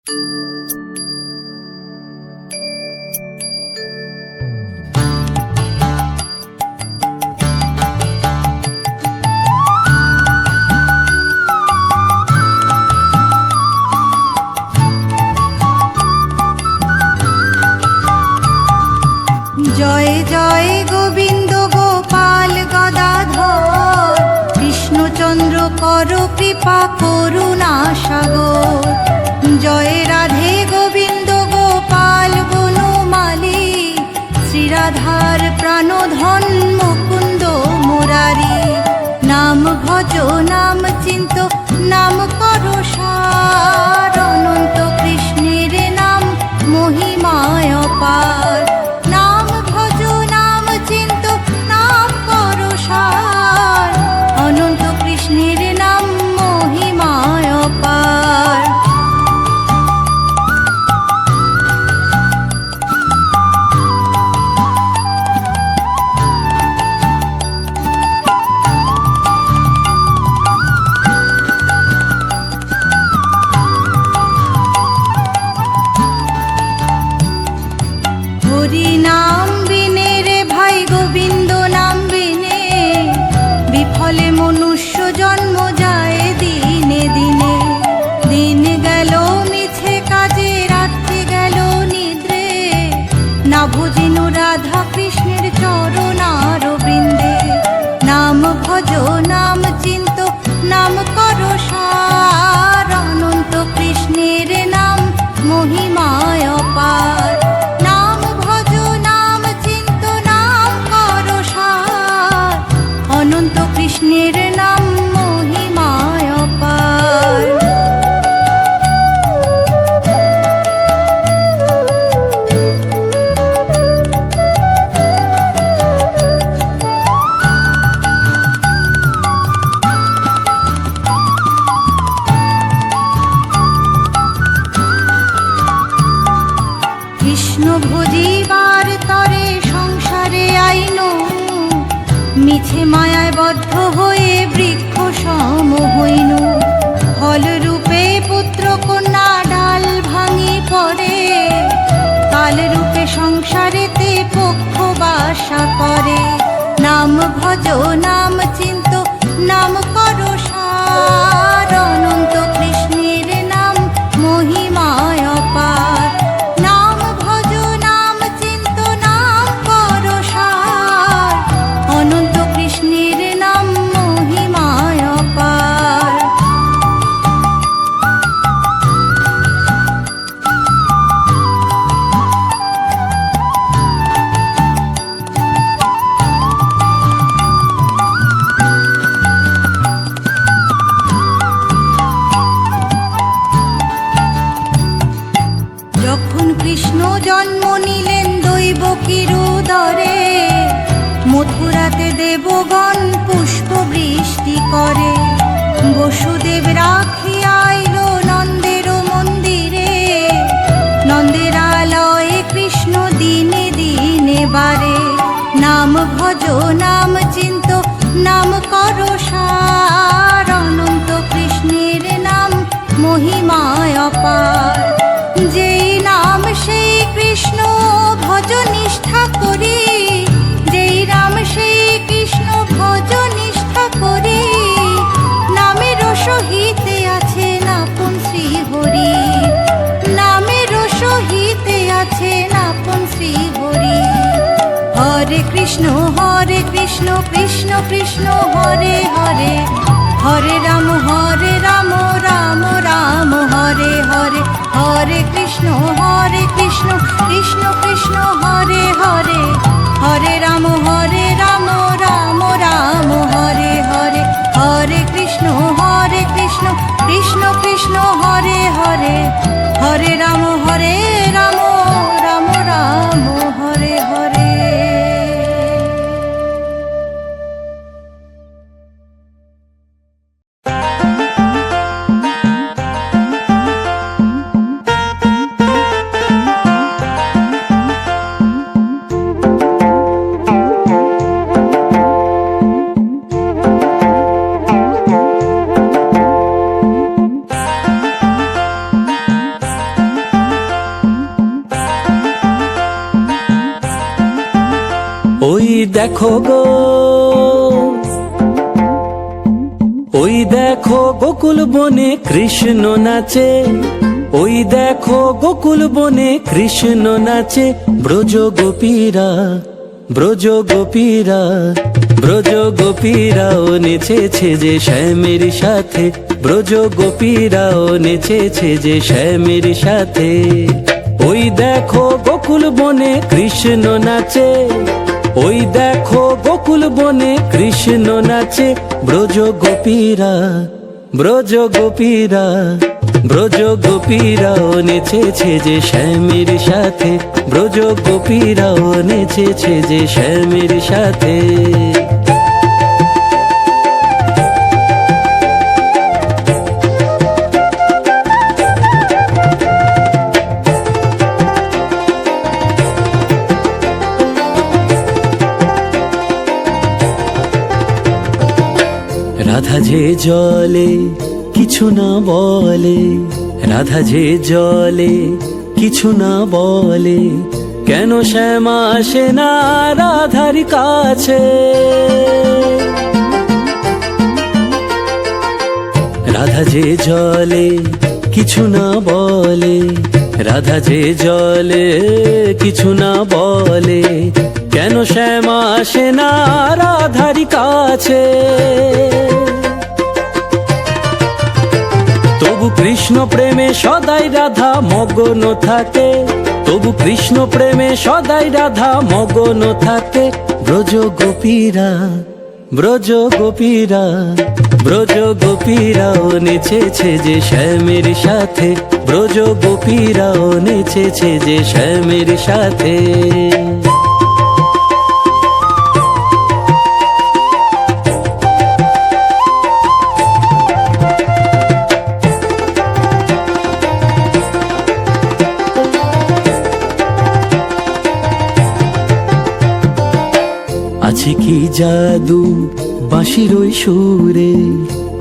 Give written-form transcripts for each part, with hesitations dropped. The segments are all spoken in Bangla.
জয় জয় গোবিন্দ গোপাল গদাধর, কৃষ্ণচন্দ্র কর কৃপা করুণা সাগর। জয় রাধে গোবিন্দ গোপাল বনমালী, শ্রীরাধার প্রাণধন মুকুন্দ মুরারি। নাম ভজ নাম চিন্ত নাম কর সার, অনন্ত কৃষ্ণের নাম মহিমায় অপার। নাম ভজ নাম চিন্ত নাম কর সার, অনন্ত কৃষ্ণের নাম মহিমায় অপার। হরি নাম বিনে রে ভাই গোবিন্দ নাম বিনে, বিফলে মনুষ্য জন্ম যায় দিনে দিনে। দিন গেল মিছে কাজে, রাত্রি গেল নিদ্রে, না ভজিনু রাধা কৃষ্ণের চরণার বৃন্দে। নাম ভজ নাম চিন্ত নাম কর সার, অনন্ত কৃষ্ণের নাম মহিমায় অপার। নাম ভজ নাম চিন্ত নাম কর সার, অনন্ত কৃষ্ণের নাম মহিমায় অপার। কৃষ্ণ ভজিবার তরে সংসারে আইন, মিছে মায়ায় বদ্ধ হয়ে বৃক্ষ সম হইন। ফল রূপে পুত্র কন্যা ডাল ভাঙি পড়ে, কাল রূপে সংসারেতে পক্ষ বাসা করে। নাম ভজ নাম চিন্ত নাম কর সার, অনন্ত কৃষ্ণের নাম মহিমায় অপার। নাম ভজ নাম চিন্ত নাম কর সার, অনন্ত কৃষ্ণের নাম মহিমায় অপার। যখন কৃষ্ণ জন্ম নিলেন দৈবকীর উদরে, মথুরাতে দেবগণ পুষ্প বৃষ্টি করে। বসুদেব রাখিয়া আইল নন্দের মন্দিরে, নন্দের আলয়ে কৃষ্ণ দিনে দিনে বারে। নাম ভজ নাম চিন্ত নাম কর সার, অনন্ত কৃষ্ণের নাম মহিমায় অপার। যেই নাম সেই কৃষ্ণ ভজ নিষ্ঠা করি, যেই নাম সেই কৃষ্ণ ভজ নিষ্ঠা করি। নামের সহিতে আছে আপন শ্রী হরি, নামের সহিতে আছে আপন শ্রী হরি। হরে কৃষ্ণ কৃষ্ণ কৃষ্ণ হরে হরে, হরে রাম রাম রাম হরে হরে। হরে কৃষ্ণ কৃষ্ণ কৃষ্ণ হরে হরে, হরে রাম রাম রাম হরে হরে। হরে কৃষ্ণ কৃষ্ণ কৃষ্ণ হরে হরে, হরে রাম রাম রাম হরে হরে। দেখো গো, ওই দেখো গোকুল বনে কৃষ্ণ নাচে, ওই দেখো গোকুল বনে কৃষ্ণ নাচে। ব্রজ গোপীরা, ব্রজ গোপীরা, ব্রজ গোপীরাও নেচেছে যে শ্যামের সাথে, ব্রজ গোপীরাও নেচেছে যে শ্যামের সাথে। ওই দেখো গোকুল বনে কৃষ্ণ নাচে, ওই দেখো গোকুল বনে কৃষ্ণ নাচে। ব্রজ গোপীরা, ব্রজ গোপীরা, ব্রজ গোপীরাও নেচেছে যে শ্যামের সাথে, ব্রজ গোপীরাও নেচেছে যে শ্যামের সাথে। রাধা যে জলে কিছু না বলে, রাধা যে জলে কিছু না বলে, কেন শ্যামা আসে না রাধার কাছে? রাধা যে জলে কিছু না বলে, রাধা যে জলে কিছু না বলে, কেন শ্যামা আসে না রাধার কাছে? তবু কৃষ্ণ প্রেমে সদাই রাধা মগ্ন থাকে, তবু কৃষ্ণ প্রেমে সদাই রাধা মগ্ন থাকে। ব্রজ গোপীরা, ব্রজ গোপীরা, ব্রজ গোপীরাও নেচেছে যে শ্যামের সাথে, ব্রজ গোপীরাও নেচেছে যে শ্যামের সাথে। আছে কি জাদু বাঁশির ওই সুরে,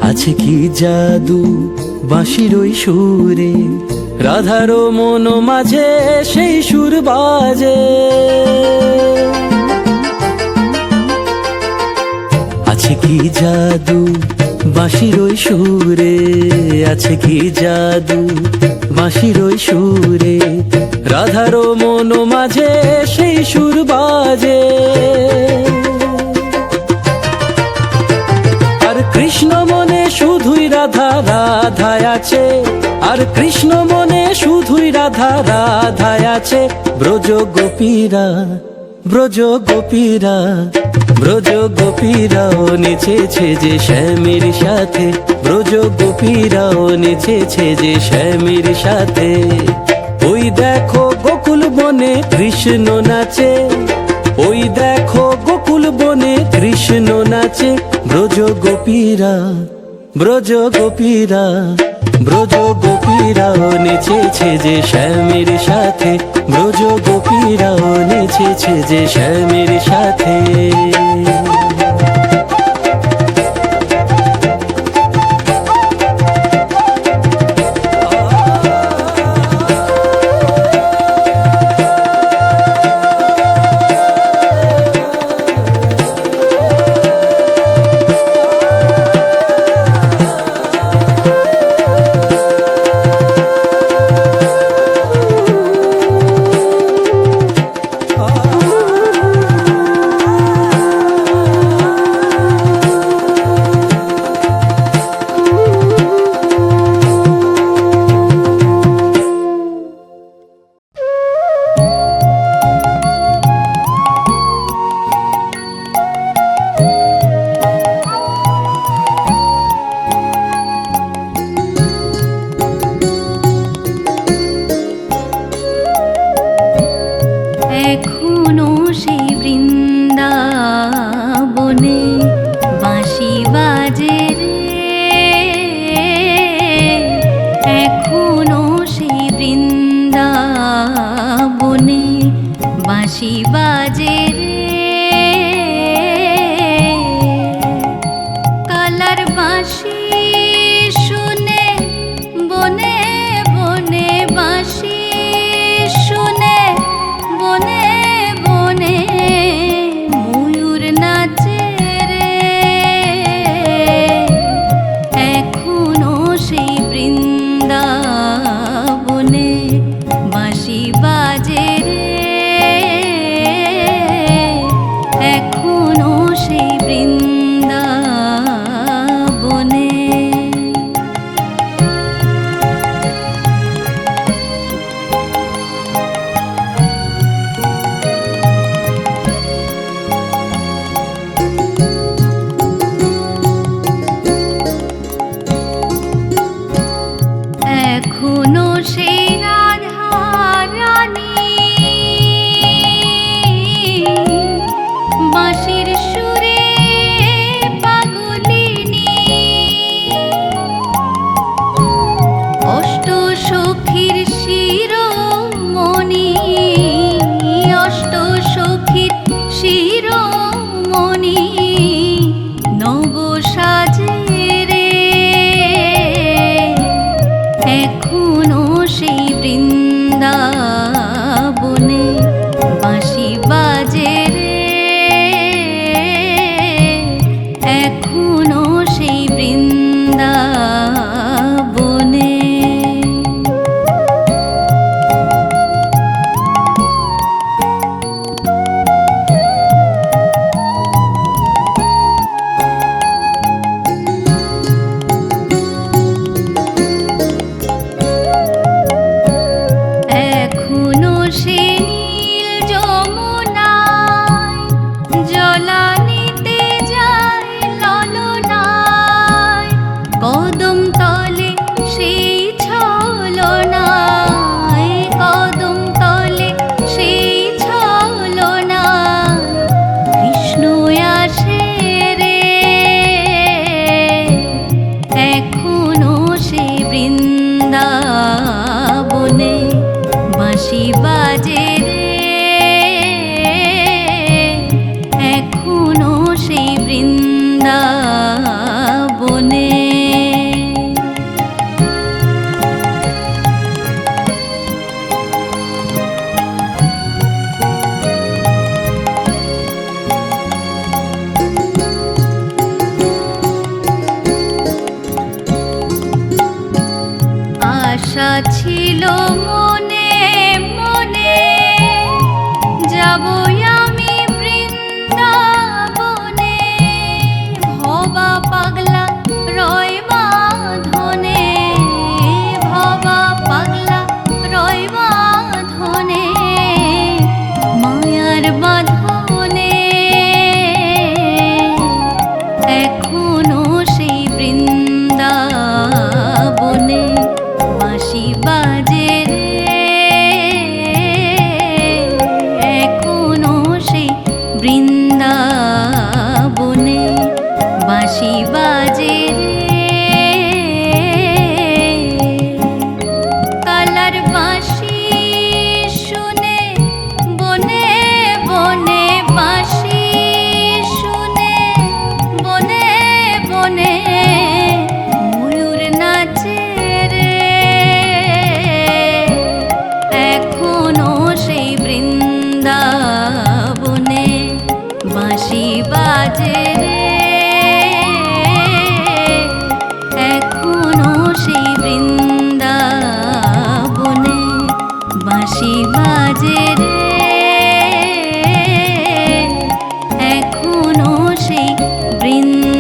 আছে কি জাদু বাঁশির ওই সুরে, রাধার মন মাঝে সেই সুর বাজে। আছে কি জাদু বাঁশির ওই সুরে, আছে কি জাদু বাঁশির ওই সুরে, রাধার মন মাঝে সেই সুর বাজে। আর কৃষ্ণ মনে শুধুই রাধা রাধা আছে, আর কৃষ্ণ মনে শুধুই রাধা রাধা আছে। ব্রজ গোপীরা, ব্রজ গোপীরা, ব্রজ গোপীরাও নেচেছে যে শ্যামের সাথে, ব্রজ গোপীরাও নেচেছে যে শ্যামের সাথে। ওই দেখো গোকুল বনে কৃষ্ণ নাচে, ওই দেখো গোকুল বনে কৃষ্ণ নাচে। ব্রজ গোপীরা, ব্রজ গোপীরা, ব্রজ গোপীরাও নেচেছে যে শ্যামের সাথে, ব্রজ গোপীরাও নেচেছে যে শ্যামের সাথে। এখনো সেই বৃন্দাবনে বাঁশি বাজে রে, এখনো সেই বৃন্দাবনে বাঁশি বাজে রে। কালার বাঁশি শুনে বনে বনে, বাঁশি শুনে বনে বনে, ময়ূর সেই রাধা রানী বাঁশির সুরে পাগলিনী অষ্ট সখীর শিরোমণি অষ্ট সখীর শিরোমণি নব সাজে রে এখনো সেই বৃন্দাবনে বাঁশি বাজে রে এখনো সেই বৃন্দাবনে এখনো সে নীল যমুনায় জলানিতে যায় ললনায় কদম তলে সেই ছলনায় কদম তলে সেই ছলনায় কৃষ্ণ আসে রে এখনো সে বৃন্দাবনে বাঁশি বাজে রে এখনো সেই বৃন্দাবনে আশা ছিল মনে মনে যাব আমি বৃন্দাবনে ভবা পাগলা রয় বাঁধনে ভবা পাগলা রয় বাঁধনে মায়ার বাঁধনে এখনো সেই বৃন্দাবনে বাঁশি বাজে রে এখনো সেই বৃন্দাবনে বাঁশি বাজে রে কালার বাঁশি শুনে বনে বনে বাঁশি শুনে বনে বনে ময়ূর নাচে রে এখনো সেই বৃন্দাবনে বাঁশি বাজে রে এখনো সেই বৃন্দাবনে বাঁশি বাজে রে এখনো সেই বৃন্দাবনে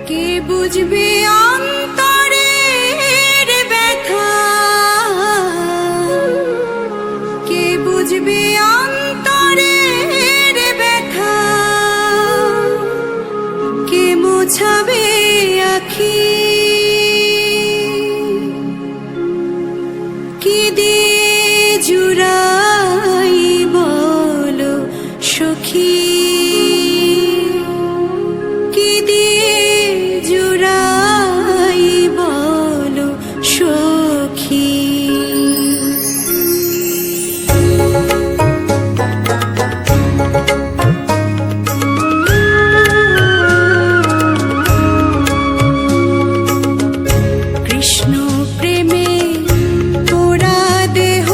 কে বুঝবে অন্তরের ব্যথা কে বুঝবে অন্তরের ব্যথা কে মোছাবে আখি কি দিয়ে জুড়াই বলো সখী কি দিয়ে জুড়াই বলো সখী কৃষ্ণ প্রেমে পোড়া দেহ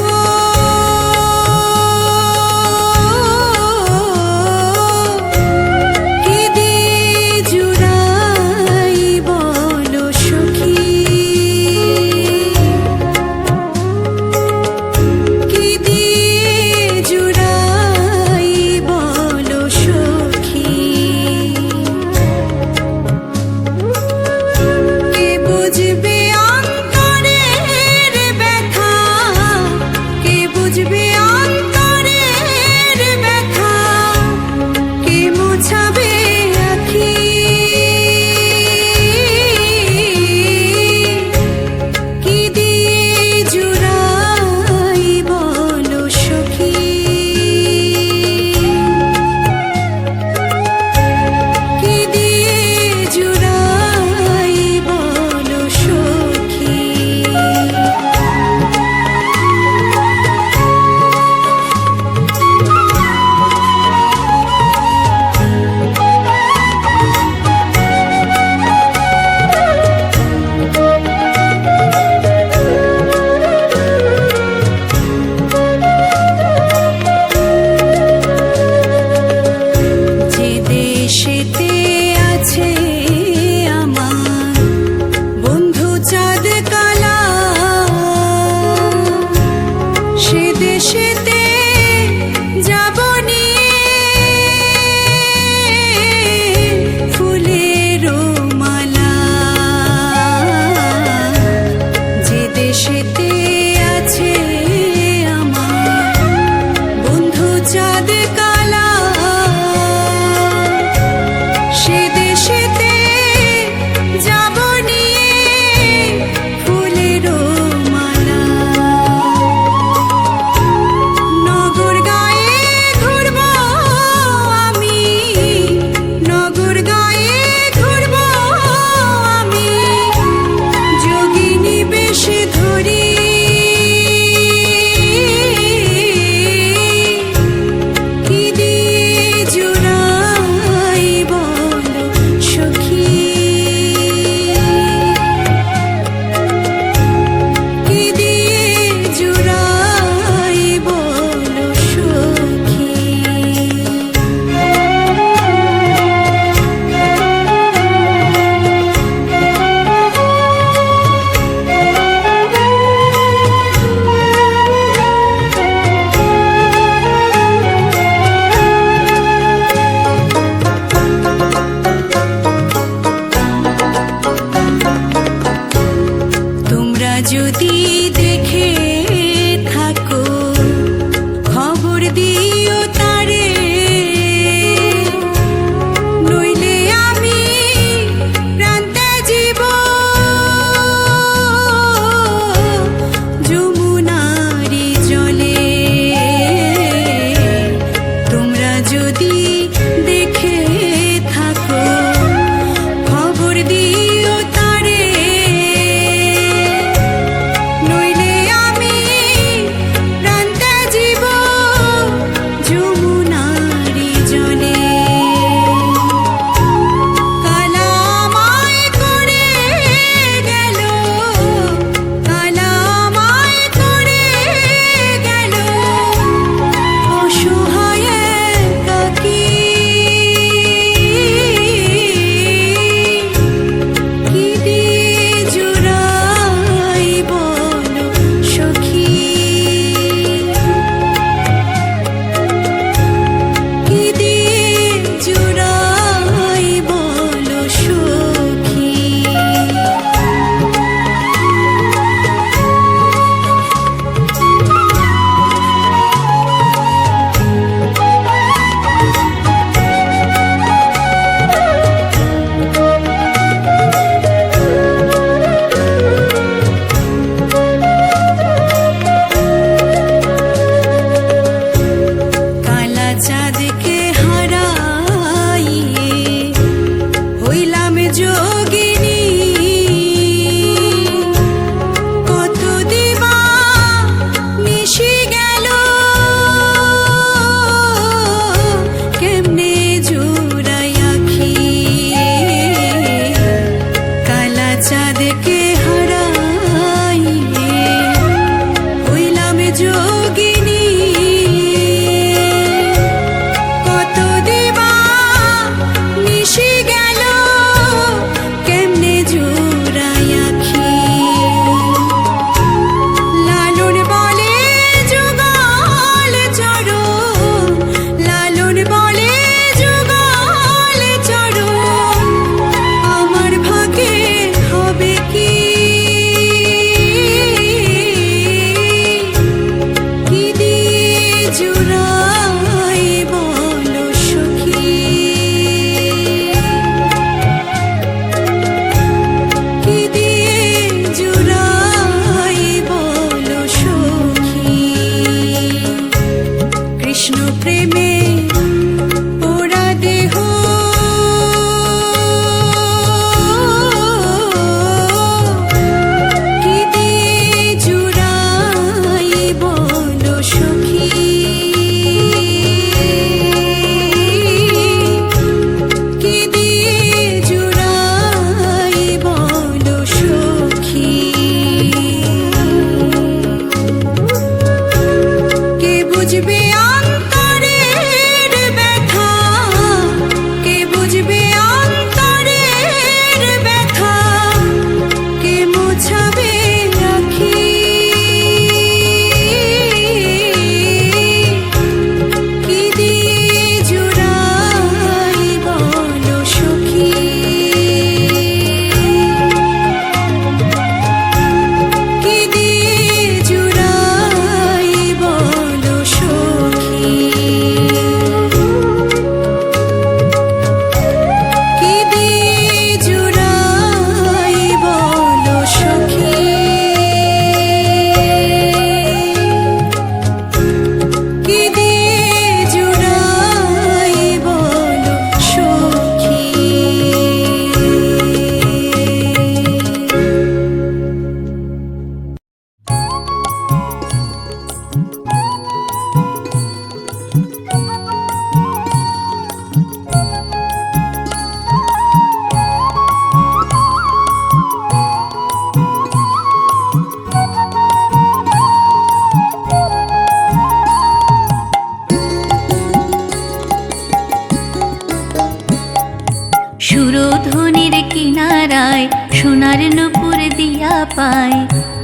সোনার নূপুর দিয়া পায়,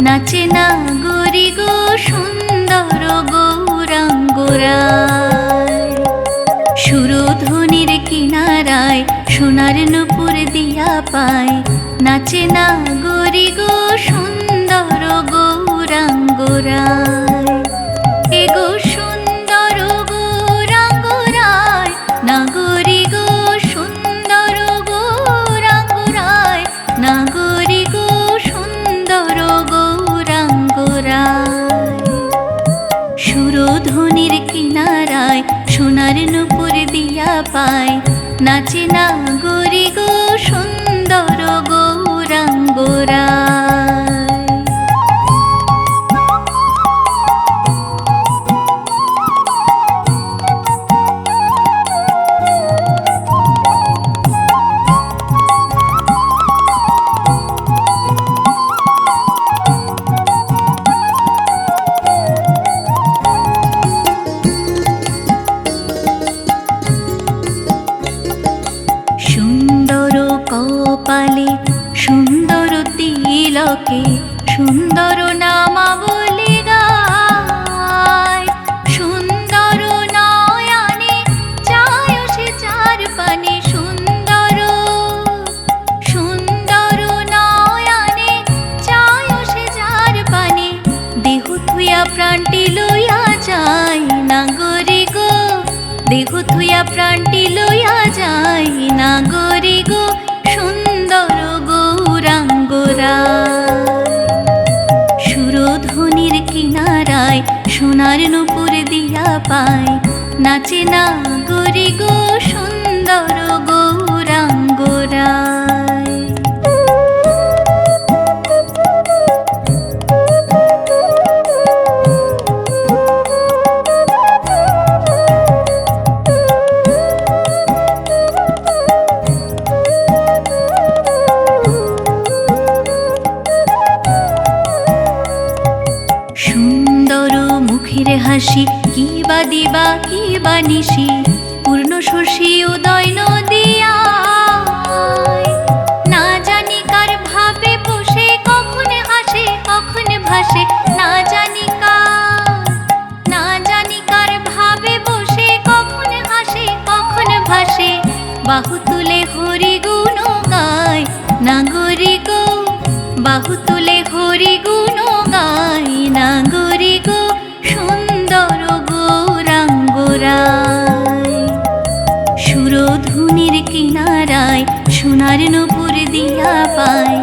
নাচে না গরি গো সুন্দর গৌরাঙ্গরায়। সুরধ্বনির কিনারায় সোনার নূপুর দিয়া পায়, নাচে না গরি গো সুন্দর গৌরাঙ্গরায়। এগো সুন্দর গৌরাঙ্গরায়, নাগরি গো সুন্দর গৌরাঙ্গরায়, নাগরি গো সুন্দর গৌরাঙ্গরায়। সুরধ্বনির কিনারায় সোনার নূপুর দিয়া পায়, নাচে না গরি গো সুন্দর গৌরাঙ্গরায়। সুন্দর কপালে সুন্দর তিলকে সুন্দর নামাবলী গায়, সুন্দর নয়নে চায় সে চার পানে, সুন্দর সুন্দর নয়নে চায় সে চার পানে। দেহ থুয়া প্রাণটি লইয়া যায় নাগরি গো, দেহ থুয়া প্রাণটি লইয়া যায় নাগরি গো সুন্দর গৌরাঙ্গরায়। সুরধ্বনির কিনারায় সোনার নূপুর দিয়া পায়, নাচে না গরি গো সুন্দর গৌরাঙ্গরায়। সুন্দর মুখের হাসি, কি বা দিবা কি বা নিশি, পূর্ণ শশী উদয় নদিয়ায়। না জানি কার ভাবে বসে, কখন হাসে কখন ভাসে, না জানি কার ভাবে বসে, কখন হাসে কখন ভাসে। বাহু তুলে হরি গুণ গায় নাগরি গো, বাহু তুলে হরি গুণ গায় নাগরি গো সুন্দর গৌরাঙ্গরায়। সুরধ্বনির কিনারায় সোনার নূপুর দিয়া পায়,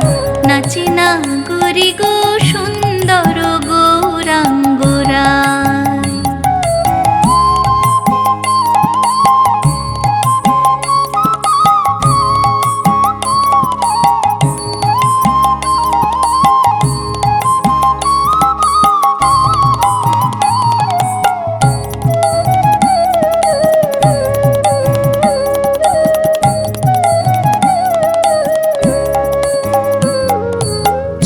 নাচে না গরি গো সুন্দর গৌরাঙ্গরায়।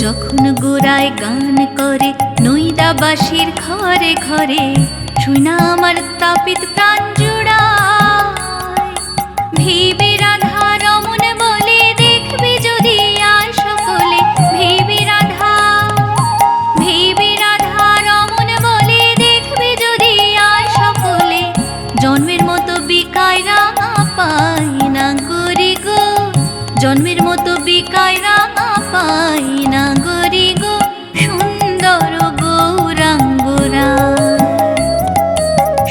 যখন গোড়ায় গান করে নৈদাবাসীর ঘরে ঘরে, শুনা আমার তাপিত প্রাণ জুড়ায়। ভেবে রাধা রমন বলে, দেখবি যদি আর সকলে, ভেবে রাধা রমন বলে, দেখবি যদি আর সকলে। জন্মের মতো বিকায় রাঙা পাই নাগরি গো, জন্মের মতো বিকায় রাঙা পাই নাগরি গো সুন্দর গৌরাঙ্গরায়।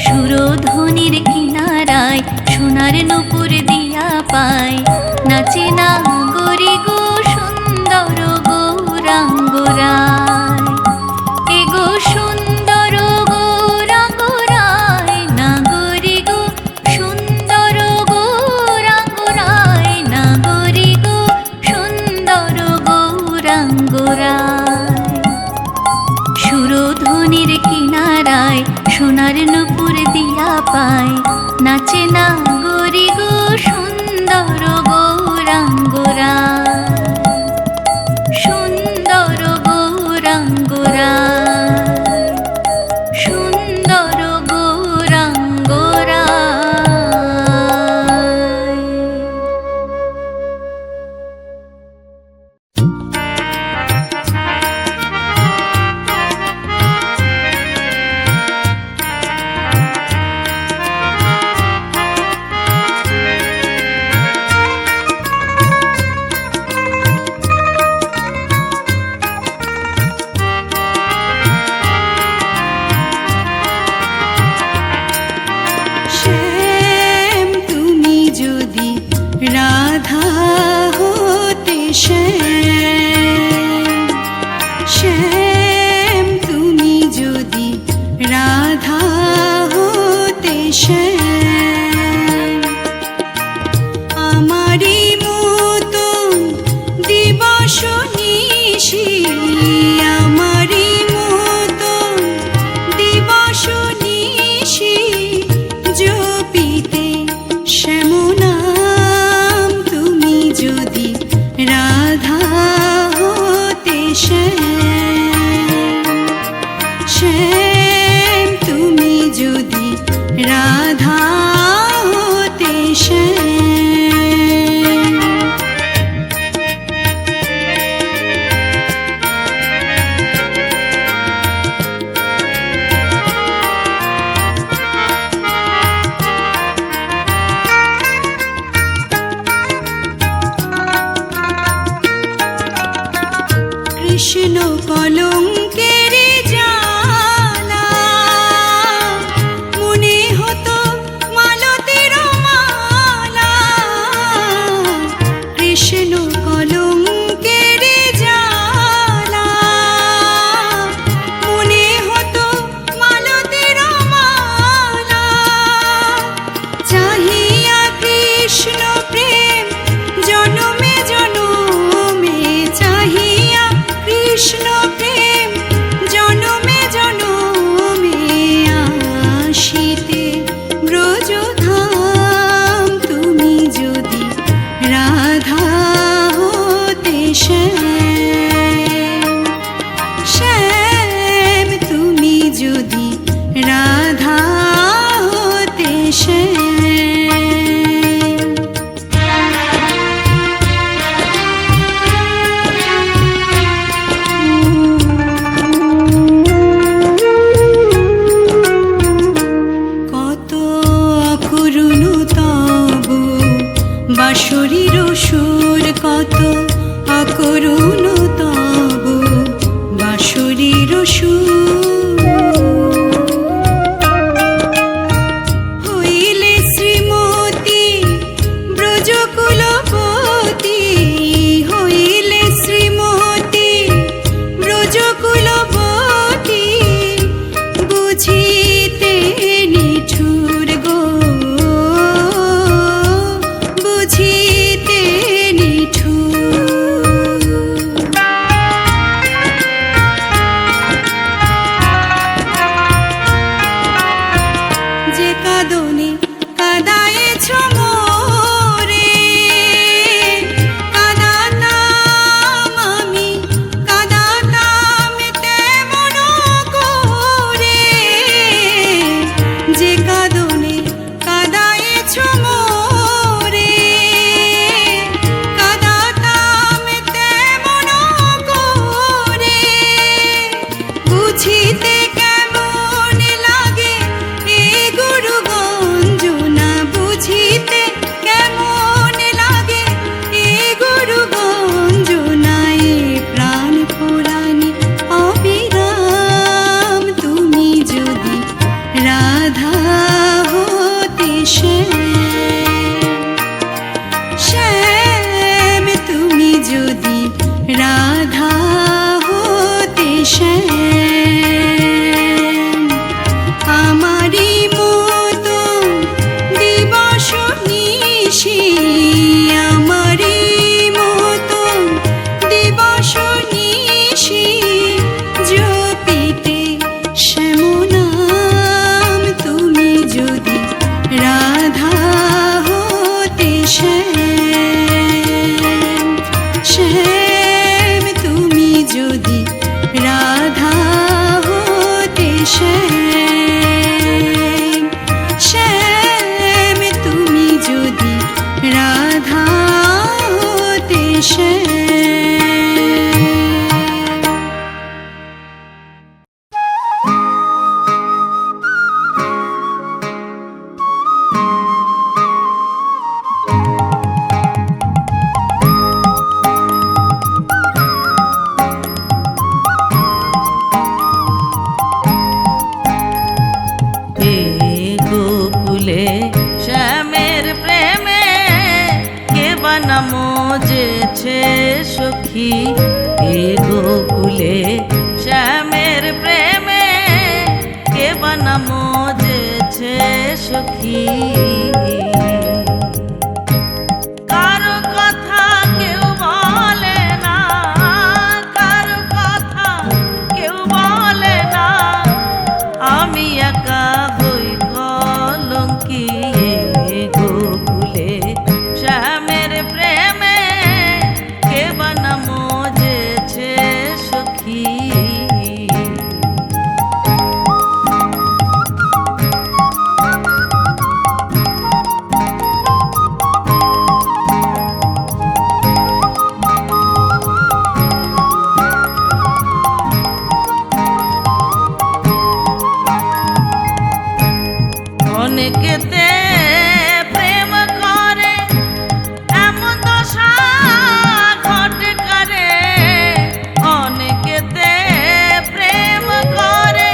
সুরধ্বনির কিনারায় সোনার নূপুর দিয়া পায়, নাচে না গরি গো সুন্দর গৌরাঙ্গরায়। এগো সুন্দর গৌরাঙ্গরায়, নাগরি গো সুন্দর গৌরাঙ্গরায়, নাগরি গো সুন্দর গৌরাঙ্গরায়। সুরধ্বনির কিনারায় সোনার নূপুর দিয়া পায়, নাচে না গরি গো সুন্দর গৌরাঙ্গরায়, সুন্দর গৌরাঙ্গরায়, সুন্দর গৌরাঙ্গরায়। শ্যাম শ্যাম তুমি যদি রাধা হতে শ্যাম। শ্যামের প্রেমে কে বানা মজেছে সখী, এ গোকুলে শ্যামের প্রেমে কে বানা মজেছে সখী। কারো কথা কেউ বলে না, কারো কথা কেউ বলে না, আমি একা হই কলঙ্কি। গোকুলে শ্যামের প্রেমে কে বানা মজেছে সখী। অনেকেতে প্রেম করে এমন দশা ঘটে করে, অনেকেতে প্রেম করে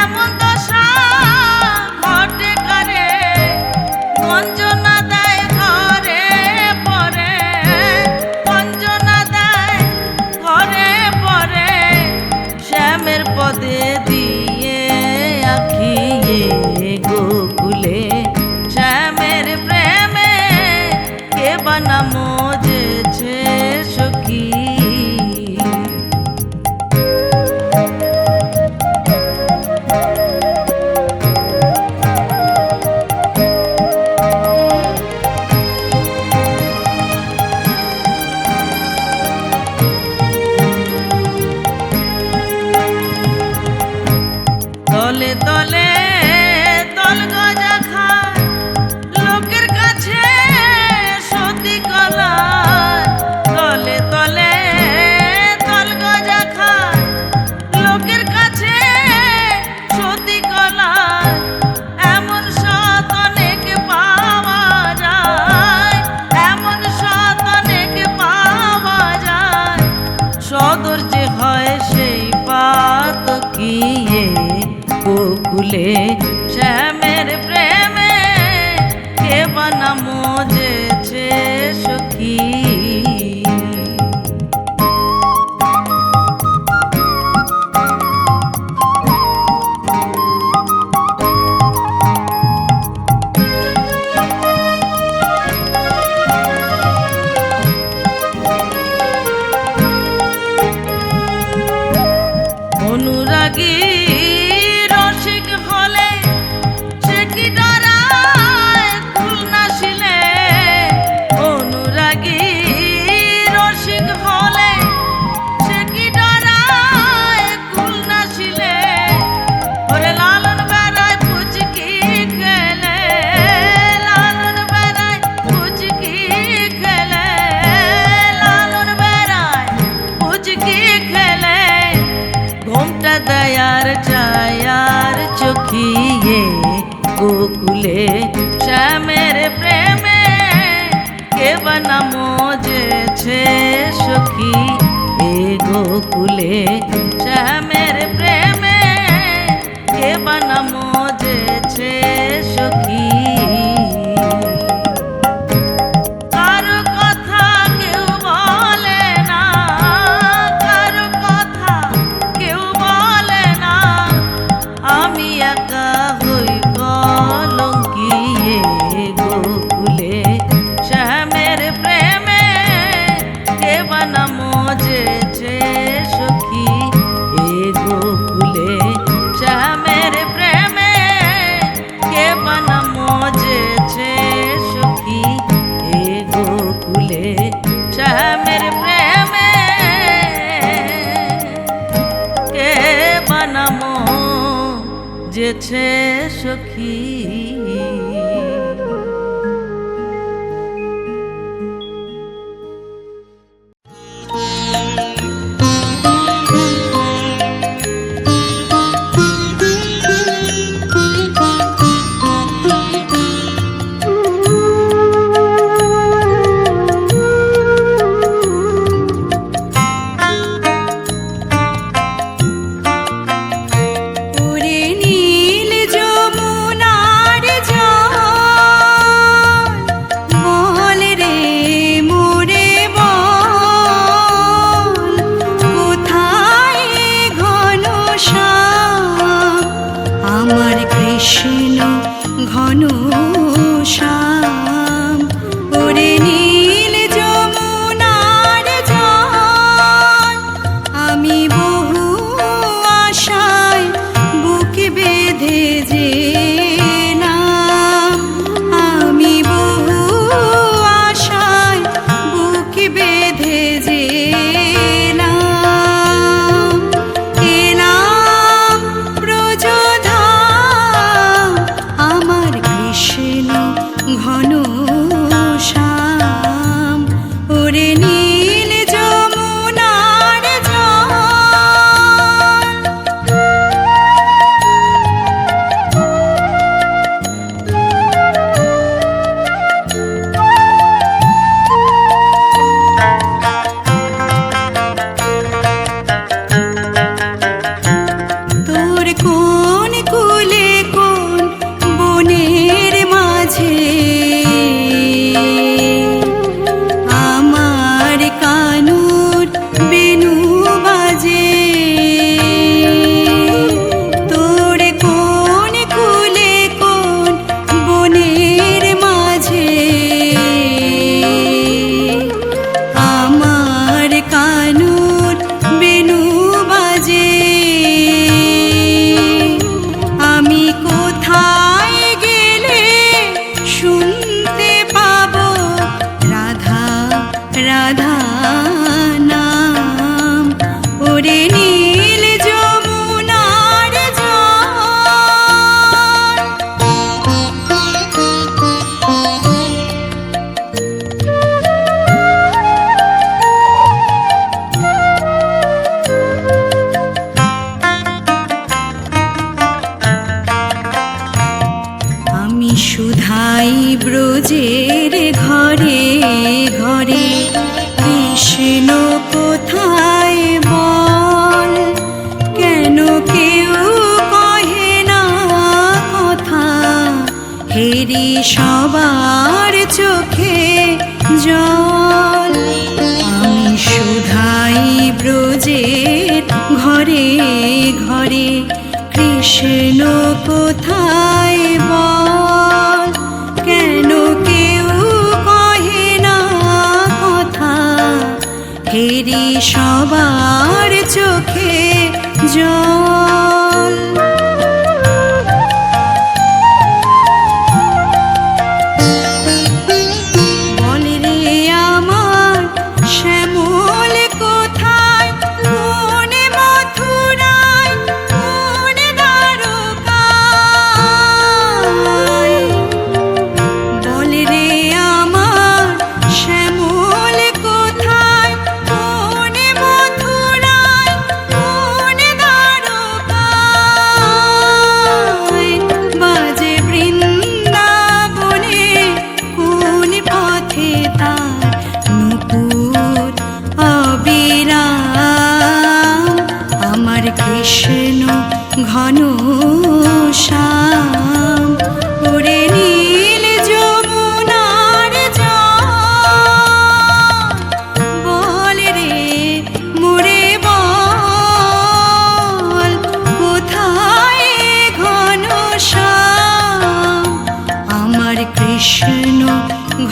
এমন দশা ঘটে করে, গঞ্জনা দেয় ঘরে পরে, গঞ্জনা দেয় ঘরে পরে, শ্যামের পদে দিয়ে আখিয়ে। গোকুলে শ্যামের প্রেমে কে বানা মজেছে সখী। তলে তলে তল গজা খায় লোকের কাছে সতী কলায়, তলে তলে তল গজা খায় লোকের কাছে সতী কলায়, এমন সৎ অনেক পাওয়া যায়, এমন সৎ অনেক পাওয়া যায়, সদর যে হয় সেই পাতকী। গোকুলে শ্যামের প্রেমে কে বানা মজেছে সখী। অনুরাগী রসিক হলে সে কি ডরায় কুল নাশিলে, অনুরাগী রসিক হলে সে কি ডরায় কুল নাশিলে, ওরে লালন বেড়ায় পুচকি খেলে, লালন বেড়ায় পুচকি খেলে, লালন বেড়ায় পুচকি খেলে, ঘুমটা দয়ার ছায়ার চোখিয়ে। গোকুলে শ্যামের প্রেমে কে বানা মজেছে সখী, এ গোকুলে শ্যামের প্রেমে কে বানা মজেছে সখী। কারো কথা কেউ বলে না, কারো কথা কেউ বলে না, আমি একা হই কলঙ্কি। গোকুলে শ্যামের প্রেমে কে বানা মজেছে সখী, এ গোকুলে শ্যামের প্রেমে বুঝেছে সখী। ওরে নীল যমুনার জল, বল রে মোরে বল, কোথায় ঘনশ্যাম আমার কৃষ্ণ ঘনশ্যাম। ওরে নীল যমুনার জল, আমি বহু আশায় বুক বেঁধে যেলাম, আমি বহু আশায় বুক বেঁধে যেলাম, এলাম ব্রজধাম আমার কৃষ্ণ ঘনশ্যাম। ওরে নীল যমুনার জল। তোর কোন কুলে কোন বনের মাঝে আমার কানুর বেনু বাজে। তোর কোন কুলে কোন বনের মাঝে আমার কানুর বেনু বাজে। আমি কোথায় গেলে শুনতে পাবো রাধা রাধা নাম? ওরে নীল যমুনার আমি সুধাই ব্রজের ঘরে ঘরে, কৃষ্ণ কোথায় বল? কেন কেউ কহে না কথা, হেরি সবার চোখে জল। আমি সুধাই ব্রজের ঘরে ঘরে, কৃষ্ণ কোথায় বল? কেন কেউ কহে না কথা, হেরি সবার চোখে জল। বল রে আমার শ্যামল কোথায়, কোন মথুরায়, কোন দ্বারকায়? বল রে আমার শ্যামল কোথায়, কোন মথুরায়, কোন দ্বারকায়? বাজে বৃন্দাবনে কোন পথে তার নূপুর অবিরাম আমার কৃষ্ণ ঘনশ্যাম। ওরে নীল যমুনার জল, বল রে মোরে বল, কোথায় ঘনশ্যাম আমার কৃষ্ণ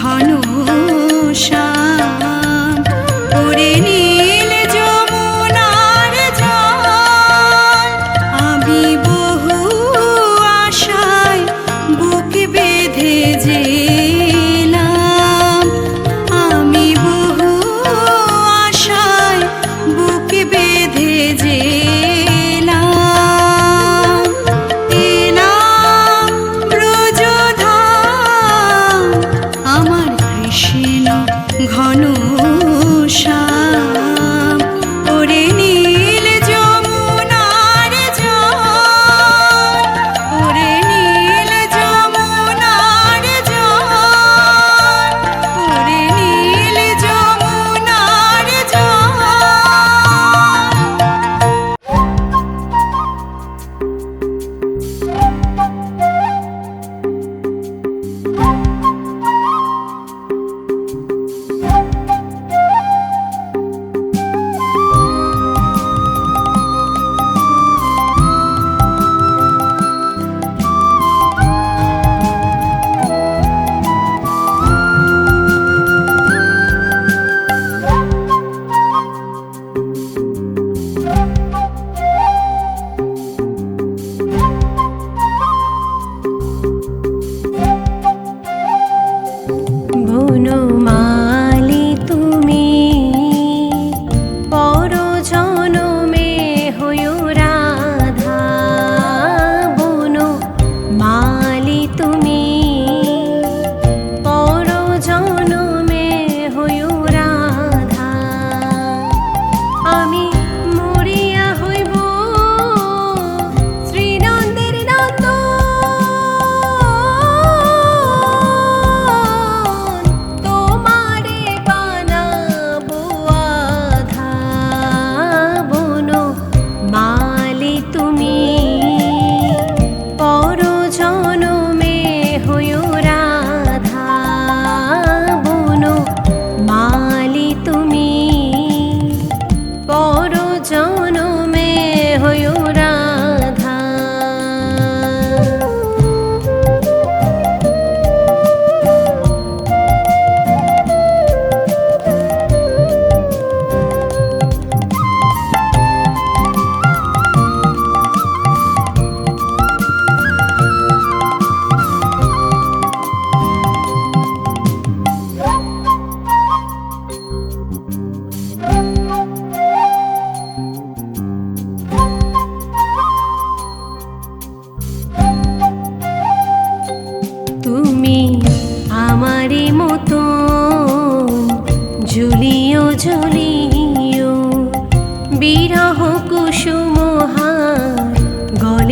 ঘনশ্যাম? ওরে নীল যমুনার জল, আমি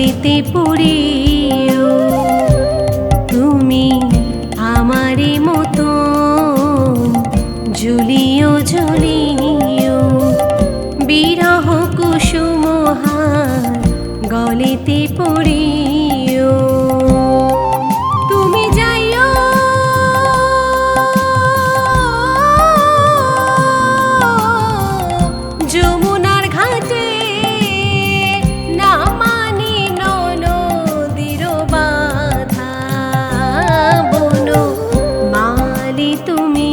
গলেতে পড়িও তুমি আমারে মতো ঝুলিও ঝুলিও বিরহ কুসুমহার গলেতে পড়িও তুমি যাইও যমুনার ঘাটে না মানি নদীর বাধা বনো মালি তুমি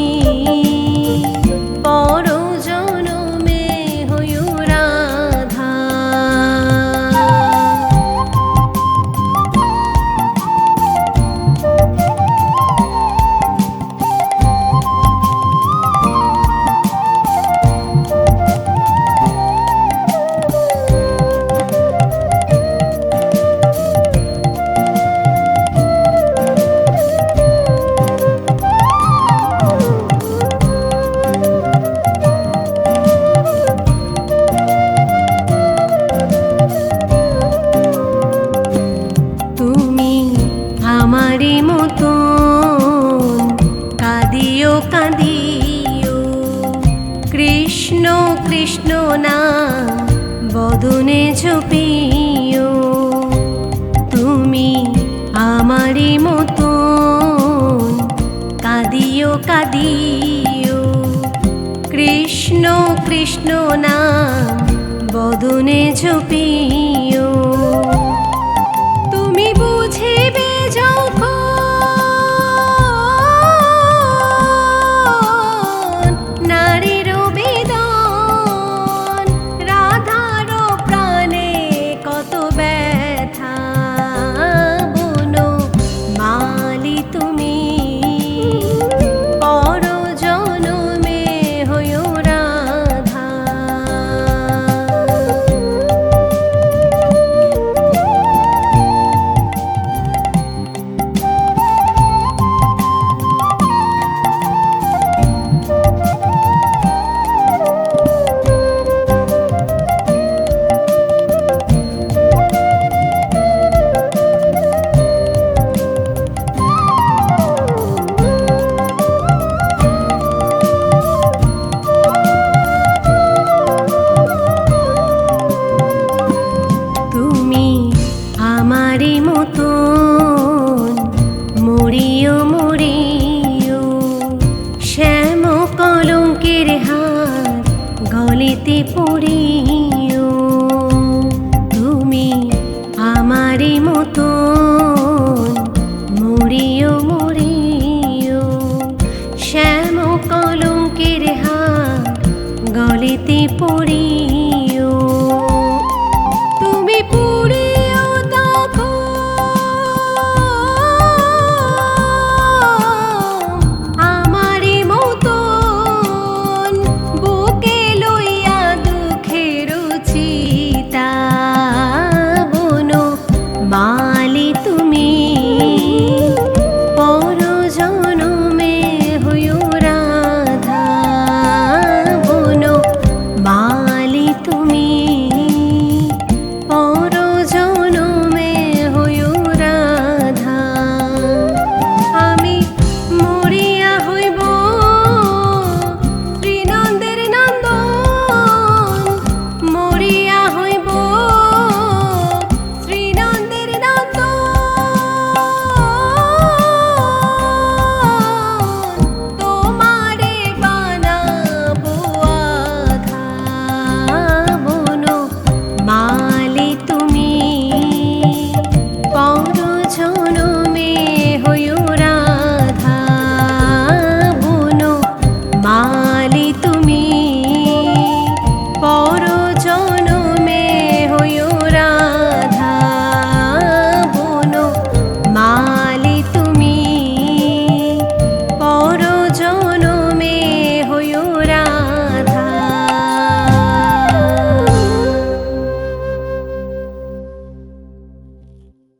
পর জনমে হইও রাধা তুমি আমারে মতো কাঁদিও কাঁদিও কৃষ্ণ কৃষ্ণ না বদনে ঝোপিও তুমি আমারে মতো কাঁদিও কাঁদিও কৃষ্ণ কৃষ্ণ না বদনে ঝোপিও তুমি বুঝিবে যখন নারীর বেদন রাধার প্রাণে কত ব্যথা বনো মালি তুমি পর জনমে হইও রাধা তুমি আমারে মতন মরিও মরিও শ্যাম কলঙ্কের হার গলেতে পড়িও তুমি আমারে মতন